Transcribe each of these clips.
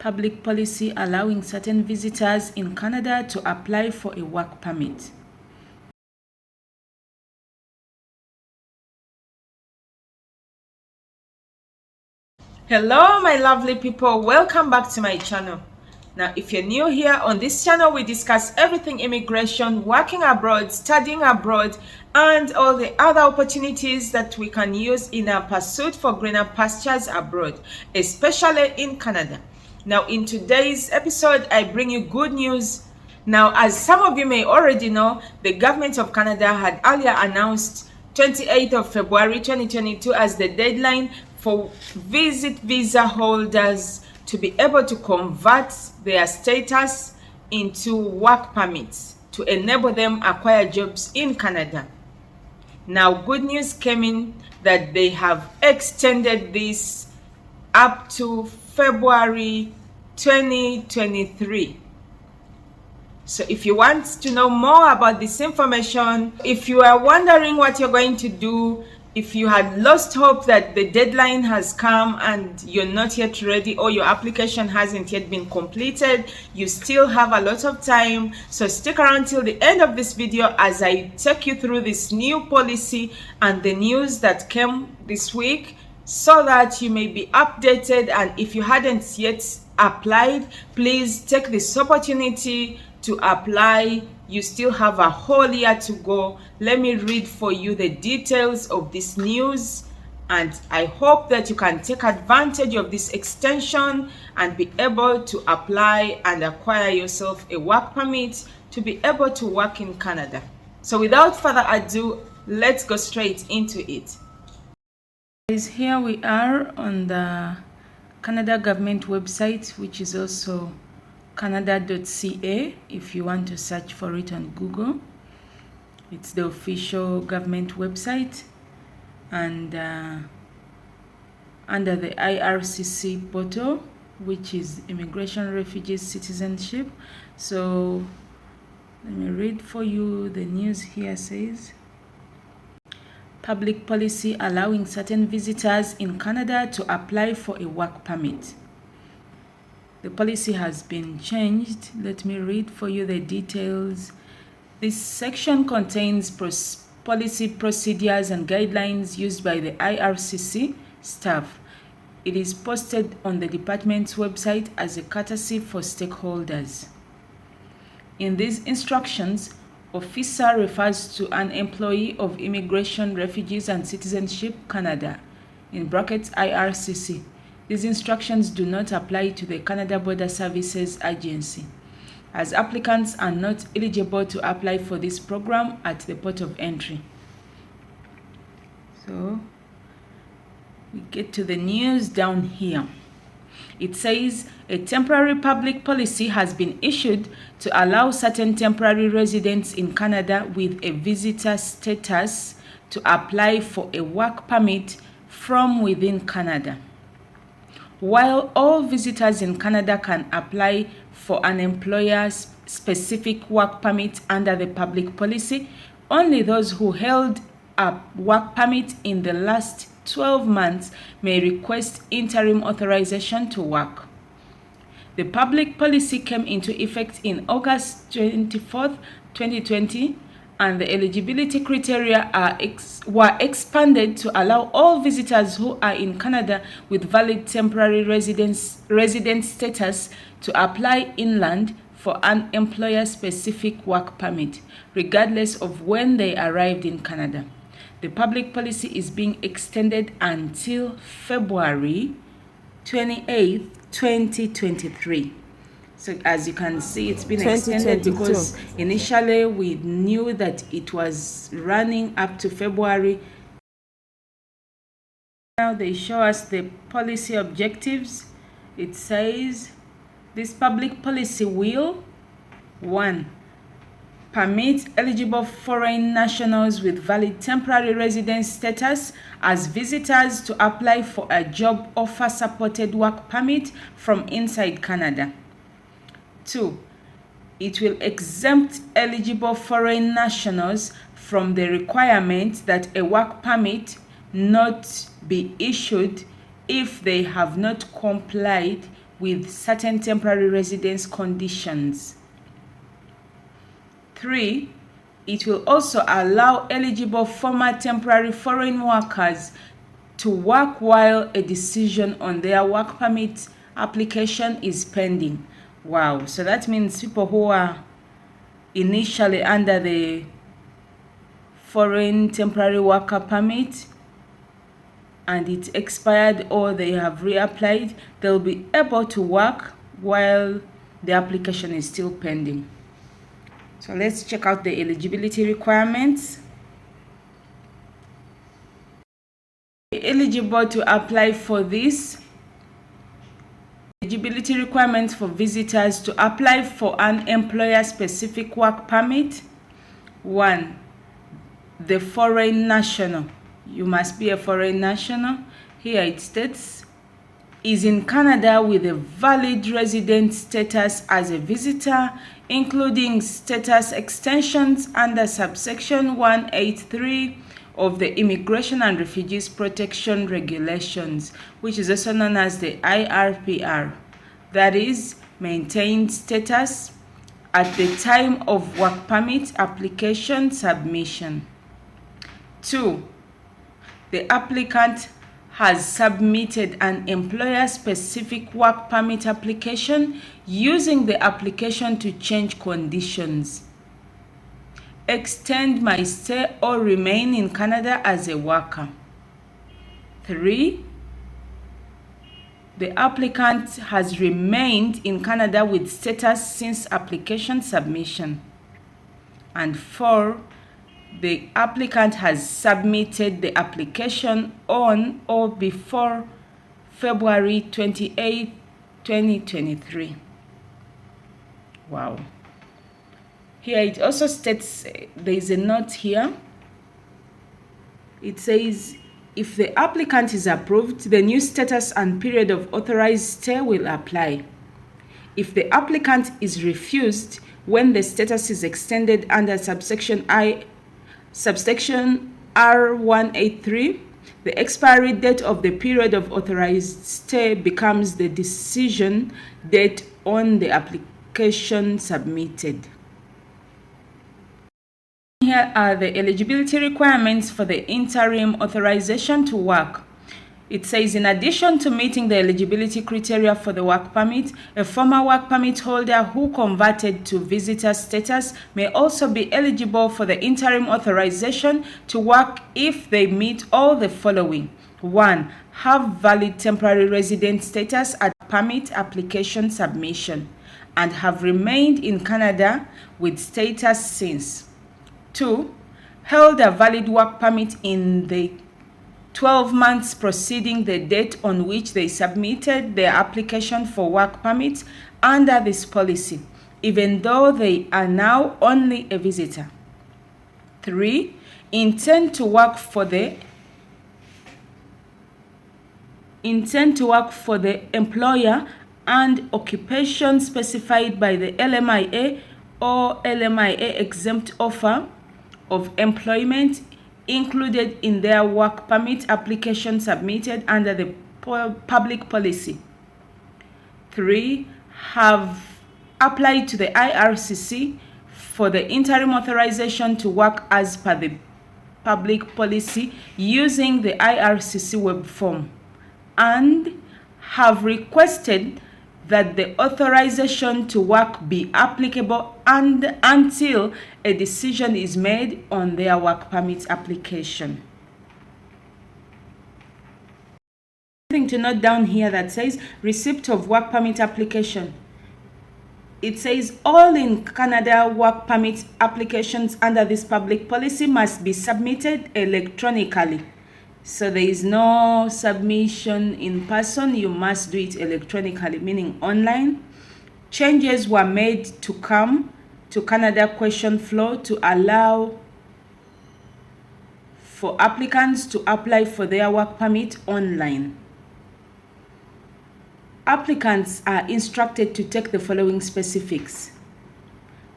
public policy allowing certain visitors in Canada to apply for a work permit. Hello my lovely people, welcome back to my channel. Now if you're new here, on this channel we discuss everything immigration, working abroad, studying abroad, and all the other opportunities that we can use in our pursuit for greener pastures abroad, especially in Canada. Now in today's episode I bring you good news. Now as some of you may already know, the government of Canada had earlier announced 28th of February 2022 as the deadline for visit visa holders to be able to convert their status into work permits to enable them acquire jobs in Canada. Now good news came in that they have extended this up to February 2023. So if you want to know more about this information, if you are wondering what you're going to do, if you had lost hope that the deadline has come and you're not yet ready or your application hasn't yet been completed, you still have a lot of time. So stick around till the end of this video as I take you through this new policy and the news that came this week, so that you may be updated. And if you hadn't yet applied, please take this opportunity to apply. You still have a whole year to go. Let me read for you the details of this news, and I hope that you can take advantage of this extension and be able to apply and acquire yourself a work permit to be able to work in Canada. So without further ado, let's go straight into it. Here we are on the Canada government website, which is also canada.ca if you want to search for it on Google. It's the official government website, and under the IRCC portal, which is Immigration, Refugees, Citizenship. So let me read for you. The news here says, public policy allowing certain visitors in Canada to apply for a work permit. The policy has been changed. Let me read for you the details. This section contains policy procedures and guidelines used by the IRCC staff. It is posted on the department's website as a courtesy for stakeholders. In these instructions, officer refers to an employee of Immigration, Refugees and Citizenship Canada, in brackets IRCC. These instructions do not apply to the Canada Border Services Agency, as applicants are not eligible to apply for this program at the port of entry. So we get to the news down here. It says a temporary public policy has been issued to allow certain temporary residents in Canada with a visitor status to apply for a work permit from within Canada. While all visitors in Canada can apply for an employer's specific work permit under the public policy, only those who held a work permit in the last 12 months may request interim authorization to work. The public policy came into effect in August 24th, 2020, and the eligibility criteria were expanded to allow all visitors who are in Canada with valid temporary resident status to apply inland for an employer-specific work permit, regardless of when they arrived in Canada. The public policy is being extended until February 28th, 2023. So as you can see, it's been extended because initially we knew that it was running up to February. Now they show us the policy objectives. It says this public policy will 1. Permit eligible foreign nationals with valid temporary residence status as visitors to apply for a job offer supported work permit from inside Canada. 2. It will exempt eligible foreign nationals from the requirement that a work permit not be issued if they have not complied with certain temporary residence conditions. 3. It will also allow eligible former temporary foreign workers to work while a decision on their work permit application is pending. Wow, so that means people who are initially under the foreign temporary worker permit and it expired or they have reapplied, they'll be able to work while the application is still pending. So let's check out the eligibility requirements. Eligible to apply for this. Eligibility requirements for visitors to apply for an employer-specific work permit. 1. The foreign national. You must be a foreign national. Here it states, is in Canada with a valid resident status as a visitor, including status extensions under subsection 183 of the Immigration and Refugees Protection Regulations, which is also known as the IRPR. That is, maintained status at the time of work permit application submission. 2. The applicant has submitted an employer-specific work permit application using the application to change conditions, extend my stay or remain in Canada as a worker. 3. The applicant has remained in Canada with status since application submission. And 4. The applicant has submitted the application on or before February 28, 2023. Wow. Here it also states, there is a note here. It says, if the applicant is approved, the new status and period of authorized stay will apply. If the applicant is refused, when the status is extended under subsection R183, the expiry date of the period of authorized stay becomes the decision date on the application submitted. Here are the eligibility requirements for the interim authorization to work. It says, in addition to meeting the eligibility criteria for the work permit, a former work permit holder who converted to visitor status may also be eligible for the interim authorization to work if they meet all the following. 1. Have valid temporary resident status at permit application submission and have remained in Canada with status since. 2. Held a valid work permit in the 12 months preceding the date on which they submitted their application for work permit under this policy, even though they are now only a visitor. 3. Intend to work for the employer and occupation specified by the LMIA or LMIA exempt offer of employment included in their work permit application submitted under the public policy. 3. Have applied to the IRCC for the interim authorization to work as per the public policy using the IRCC web form, and have requested that the authorization to work be applicable and until a decision is made on their work permit application. Something to note down here that says receipt of work permit application. It says all in Canada work permit applications under this public policy must be submitted electronically. So there is no submission in person, you must do it electronically, meaning online. Changes were made to come to Canada question flow to allow for applicants to apply for their work permit online. Applicants are instructed to take the following specifics.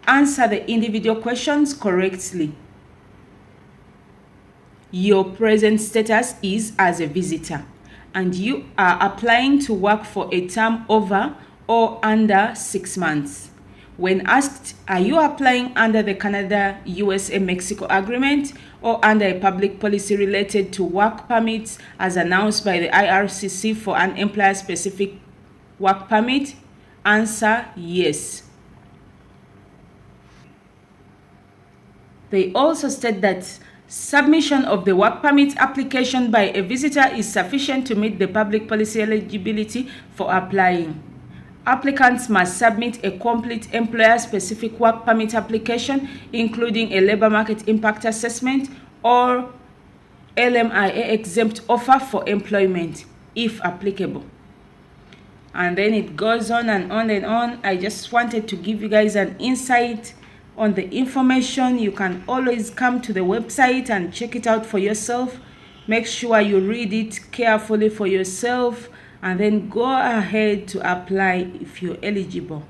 Answer the individual questions correctly. Your present status is as a visitor, and you are applying to work for a term over or under 6 months. When asked, are you applying under the Canada, USA, Mexico agreement or under a public policy related to work permits as announced by the IRCC for an employer-specific work permit? Answer, yes. They also state that submission of the work permit application by a visitor is sufficient to meet the public policy eligibility for applying. Applicants must submit a complete employer-specific work permit application, including a labor market impact assessment or LMIA-exempt offer for employment, if applicable. And then it goes on and on and on. I just wanted to give you guys an insight on the information. You can always come to the website and check it out for yourself. Make sure you read it carefully for yourself, and then go ahead to apply if you're eligible.